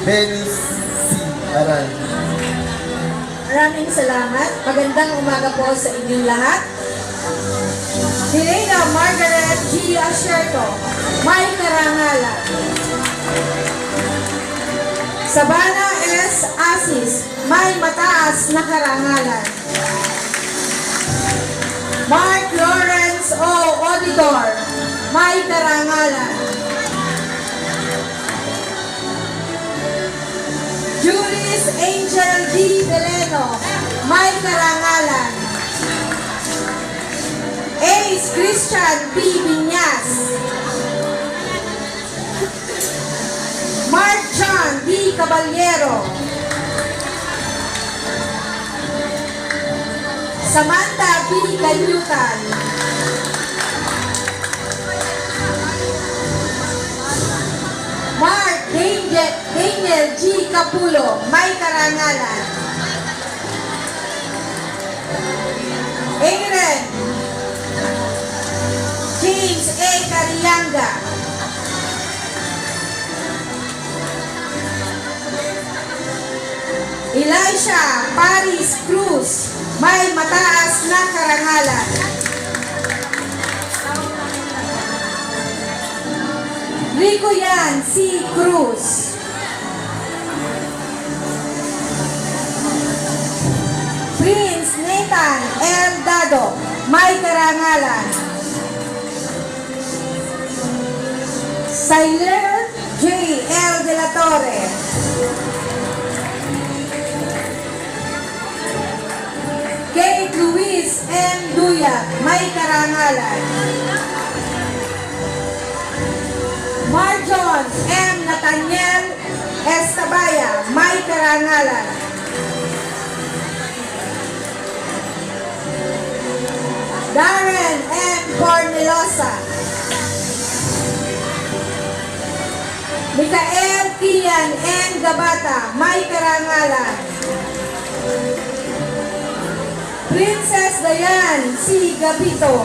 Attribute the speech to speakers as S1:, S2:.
S1: Venice C. Aral.
S2: Maraming salamat. Magandang umaga po sa inyong lahat. Helena Margaret G. Asherto, may karangalan. Sabana S. Asis, may mataas na karangalan. Mark Lawrence O. Auditor, may karangalan. Juris Angel D. Beleno, may karangalan. Ace Christian P. Binyas. Mark John D. Caballero. Samantha P. Gayutan. Mark Daniel G. Capulo, may karangalan. Aaron James A. Carianga. Elisha Paris Cruz, may mataas na karangalan. Rico Yan C. Cruz. Prince Nathan L. Dado, may karangalan. Siler J. L. De la Torre. Kate Luis M. Duya, may karangalan. Marjon M. Nathaniel Estabaya, may karangalan. Darren M. Cornelosa. Mikael Kian N. Gabata, may karangalan. Princess Dayan C. Gapito.